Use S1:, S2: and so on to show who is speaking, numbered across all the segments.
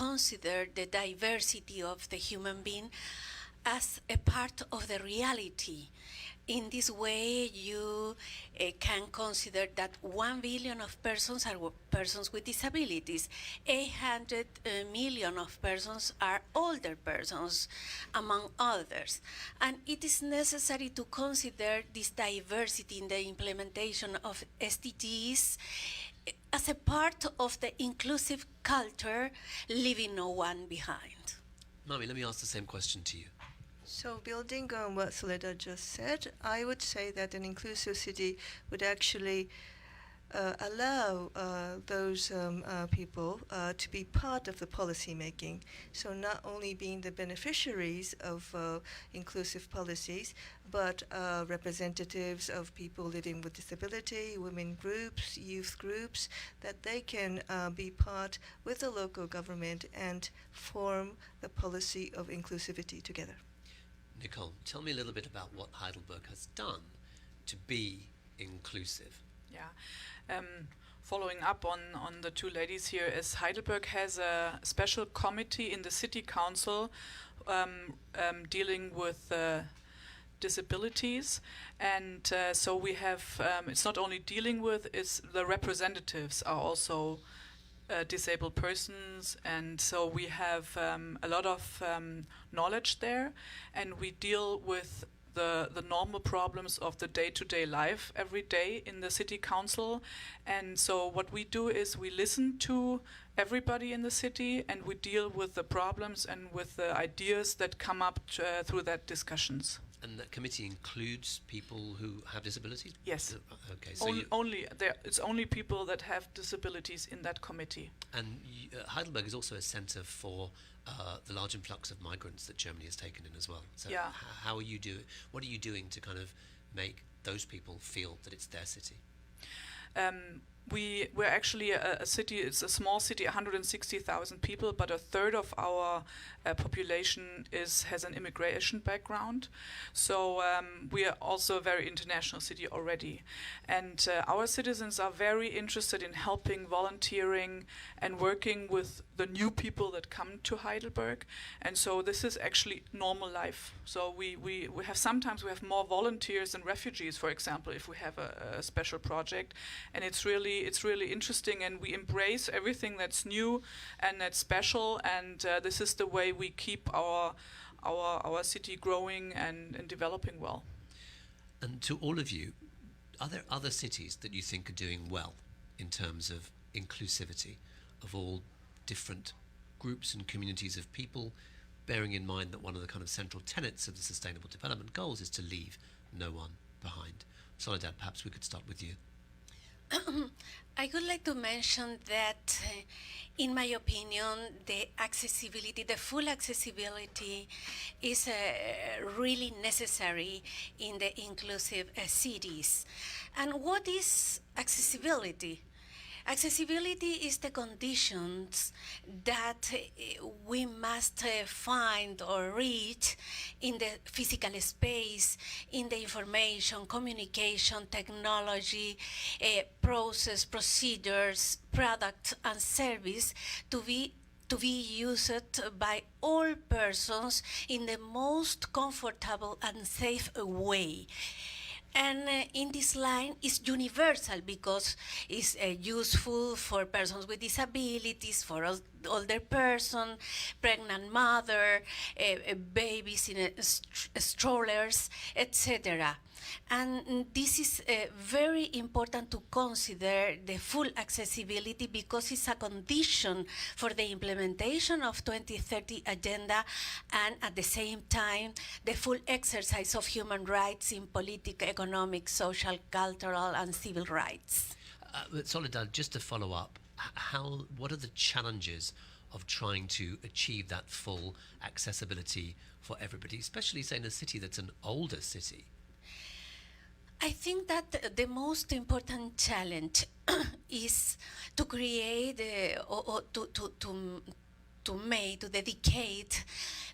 S1: consider the diversity of the human being as a part of the reality. In this way, you can consider that 1 billion of persons are persons with disabilities. 800 million of persons are older persons, among others. And it is necessary to consider this diversity in the implementation of SDGs as a part of the inclusive culture, leaving no one behind.
S2: Mami, let me ask the same question to you.
S3: So building on what Soledad just said, I would say that an inclusive city would actually allow those people to be part of the policy making. So not only being the beneficiaries of inclusive policies, but representatives of people living with disability, women groups, youth groups, that they can be part with the local government and form the policy of inclusivity together.
S2: Nicole, tell me a little bit about what Heidelberg has done to be inclusive.
S4: Yeah. Following up on the two ladies here, as Heidelberg has a special committee in the city council dealing with disabilities, and so we have, it's not only dealing with, it's the representatives are also disabled persons, and so we have a lot of knowledge there, and we deal with the normal problems of the day-to-day life every day in the city council. And so what we do is we listen to everybody in the city, and we deal with the problems and with the ideas that come up through that discussions.
S2: And that committee includes people who have disabilities?
S4: Yes.
S2: Okay. So
S4: it's only people that have disabilities in that committee.
S2: And Heidelberg is also a centre for the large influx of migrants that Germany has taken in as well. So
S4: yeah.
S2: How are you what are you doing to kind of make those people feel that it's their city?
S4: We're actually a city, it's a small city, 160,000 people, but a third of our population has an immigration background. So we are also a very international city already. And our citizens are very interested in helping, volunteering, and working with the new people that come to Heidelberg. And so this is actually normal life. So we sometimes we have more volunteers than refugees, for example, if we have a special project. And it's really interesting, and we embrace everything that's new and that's special, and this is the way we keep our city growing and developing well.
S2: And to all of you, are there other cities that you think are doing well in terms of inclusivity of all different groups and communities of people, bearing in mind that one of the kind of central tenets of the Sustainable Development Goals is to leave no one behind? Soledad, perhaps we could start with you.
S1: I would like to mention that, in my opinion, the full accessibility is really necessary in the inclusive cities. And what is accessibility? Accessibility is the conditions that we must find or reach in the physical space, in the information, communication, technology, process, procedures, product, and service to be used by all persons in the most comfortable and safe way. And in this line is universal because it's useful for persons with disabilities, for older person, pregnant mother, babies in strollers, etc. And this is very important to consider the full accessibility because it's a condition for the implementation of 2030 agenda, and at the same time the full exercise of human rights in political, economic, social, cultural, and civil rights.
S2: Soledad, just to follow up, what are the challenges of trying to achieve that full accessibility for everybody, especially say in a city that's an older city?
S1: I think that the most important challenge is to create or to dedicate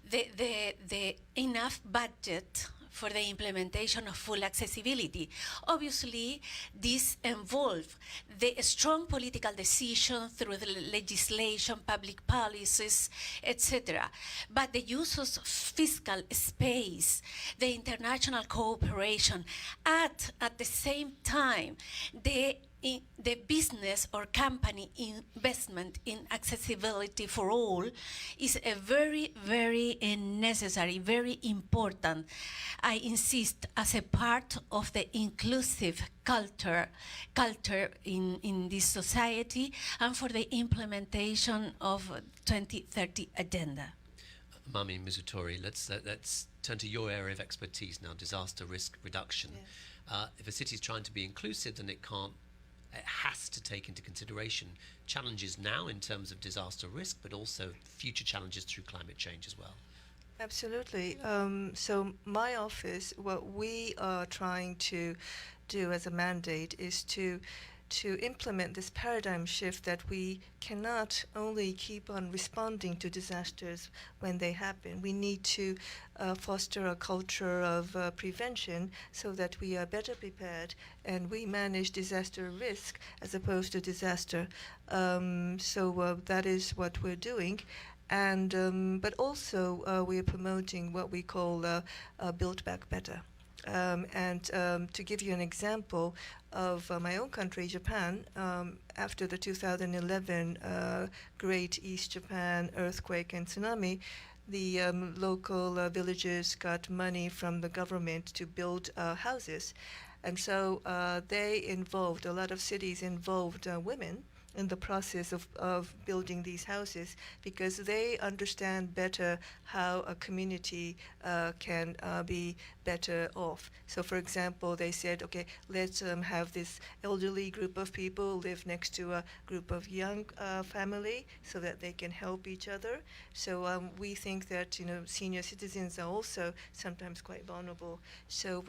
S1: the enough budget for the implementation of full accessibility. Obviously, this involves the strong political decision through the legislation, public policies, etc. But the use of fiscal space, the international cooperation, at the same time, the business or company investment in accessibility for all is a very, very necessary, very important, I insist, as a part of the inclusive culture in this society and for the implementation of 2030 agenda.
S2: Mami Mizutori, let's turn to your area of expertise now, disaster risk reduction.
S3: Yes.
S2: If a city is trying to be inclusive, then it has to take into consideration challenges now in terms of disaster risk, but also future challenges through climate change as well.
S3: Absolutely. So my office, what we are trying to do as a mandate is to implement this paradigm shift that we cannot only keep on responding to disasters when they happen. We need to foster a culture of prevention so that we are better prepared and we manage disaster risk as opposed to disaster. So that is what we're doing. And but also we are promoting what we call Build Back Better. To give you an example of my own country, Japan, after the 2011 Great East Japan earthquake and tsunami, the local villages got money from the government to build houses. And so a lot of cities involved women in the process of building these houses because they understand better how a community can be better off. So for example, they said, okay, let's have this elderly group of people live next to a group of young family so that they can help each other. So we think that senior citizens are also sometimes quite vulnerable. So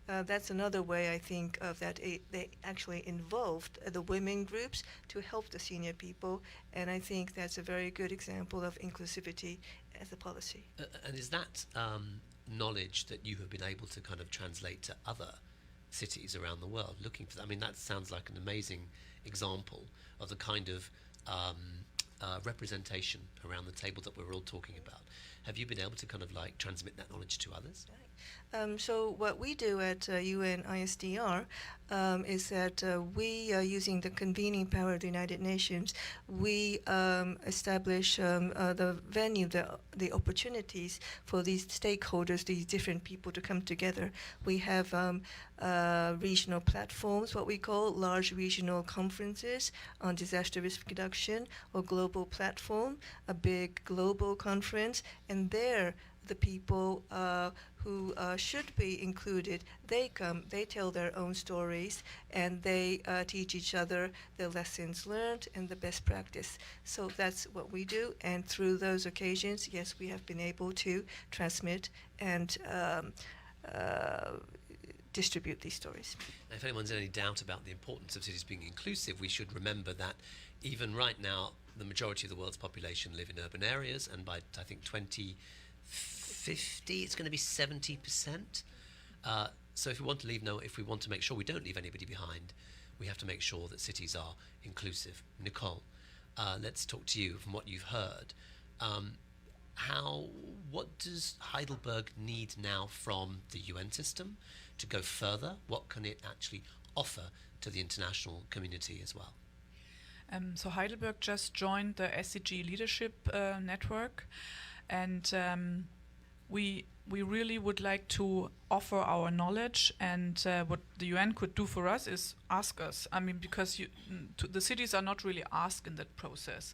S3: that's another way I think of that they actually involved the women groups to help the senior people, and I think that's a very good example of inclusivity as a policy.
S2: And is that knowledge that you have been able to kind of translate to other cities around the world looking for that? I mean, that sounds like an amazing example of the kind of representation around the table that we're all talking about. Have you been able to kind of like transmit that knowledge to others?
S3: So what we do at UNISDR is that we are using the convening power of the United Nations. We establish the venue, the opportunities for these stakeholders, these different people to come together. We have regional platforms, what we call large regional conferences on disaster risk reduction, or global platform, a big global conference, and there the people who should be included, they come, they tell their own stories, and they teach each other the lessons learned and the best practice. So that's what we do, and through those occasions, yes, we have been able to transmit and distribute these stories.
S2: If anyone's in any doubt about the importance of cities being inclusive, we should remember that even right now, the majority of the world's population live in urban areas, and by, I think, 2050, it's going to be 70%. So if we want to make sure we don't leave anybody behind, we have to make sure that cities are inclusive. Nicole, let's talk to you from what you've heard. What does Heidelberg need now from the UN system to go further? What can it actually offer to the international community as well?
S4: So Heidelberg just joined the SDG Leadership Network, and we really would like to offer our knowledge, and what the UN could do for us is ask us. I mean, because the cities are not really asked in that process.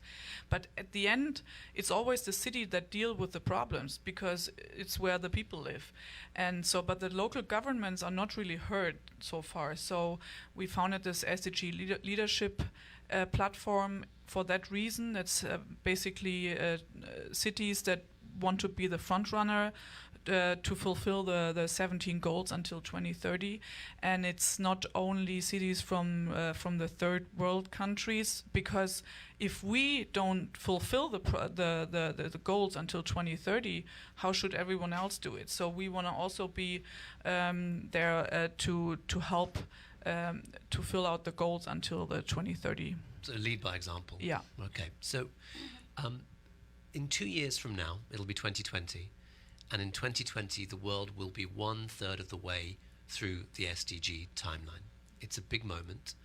S4: But at the end, it's always the city that deal with the problems because it's where the people live. And so, but the local governments are not really heard so far. So we founded this SDG leadership platform for that reason. That's basically cities that want to be the front runner to fulfill the 17 goals until 2030, and it's not only cities from the third world countries, because if we don't fulfill the goals until 2030, how should everyone else do it? So we want to also be there to help to fill out the goals until the 2030.
S2: So lead by example.
S4: Yeah.
S2: Okay. So in 2 years from now, it'll be 2020, and in 2020, the world will be 1/3 of the way through the SDG timeline. It's a big moment.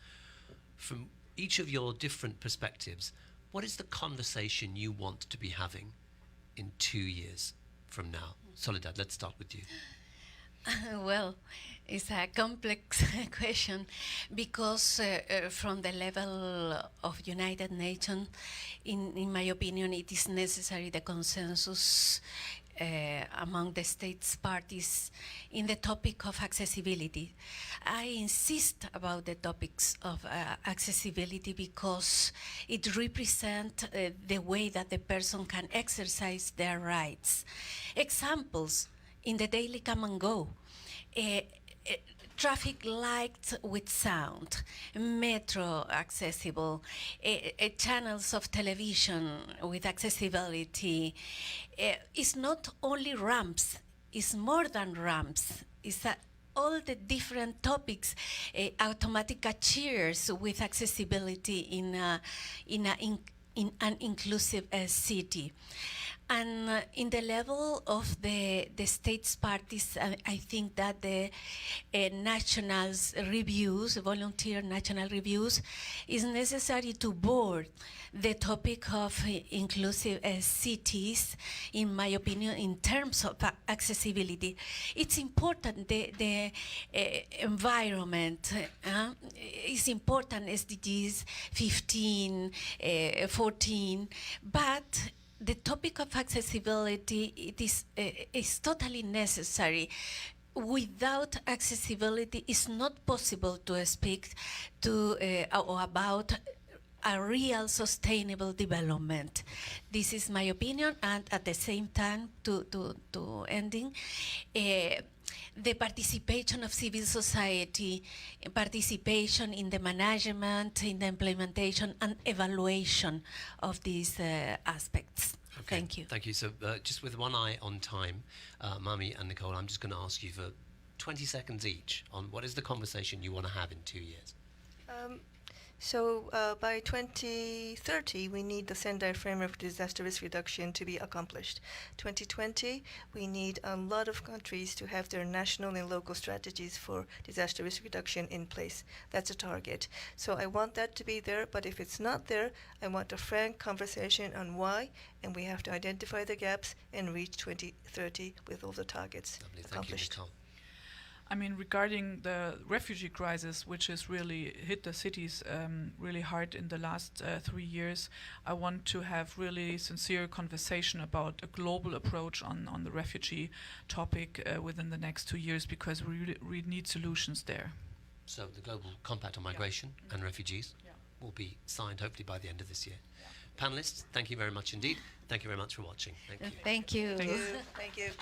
S2: From each of your different perspectives, what is the conversation you want to be having in 2 years from now? Soledad, let's start with you.
S1: Well, it's a complex question because from the level of United Nations, in my opinion, it is necessary the consensus among the states parties in the topic of accessibility. I insist about the topics of accessibility because it represents the way that the person can exercise their rights. Examples in the daily come and go. Traffic lights with sound, metro accessible, channels of television with accessibility. It's not only ramps, it's more than ramps. It's all the different topics, automatic cashiers with accessibility in an inclusive city. And in the level of the states parties, I think that the nationals reviews, volunteer national reviews, is necessary to board the topic of inclusive cities, in my opinion, in terms of accessibility. It's important, the environment is important, SDGs 15, 14, but the topic of accessibility, it is totally necessary. Without accessibility, it's not possible to speak to or about a real sustainable development. This is my opinion, and at the same time, to ending, the participation of civil society, participation in the management, in the implementation and evaluation of these aspects.
S2: Okay.
S1: Thank you.
S2: Thank you. So just with one eye on time, Mami and Nicole, I'm just going to ask you for 20 seconds each on what is the conversation you want to have in 2 years.
S3: So by 2030, we need the Sendai Framework for Disaster Risk Reduction to be accomplished. 2020, we need a lot of countries to have their national and local strategies for disaster risk reduction in place. That's a target. So I want that to be there, but if it's not there, I want a frank conversation on why, and we have to identify the gaps and reach 2030 with all the targets accomplished.
S2: Thank you, Nicole.
S4: I mean, regarding the refugee crisis, which has really hit the cities really hard in the last 3 years, I want to have really sincere conversation about a global approach on the refugee topic within the next 2 years, because we really need solutions there.
S2: So the Global Compact on Migration and Refugees will be signed hopefully by the end of this year. Panelists, thank you very much indeed. Thank you very much for watching. Thank you.
S1: Thank you.
S4: Thank you.
S3: Thank you.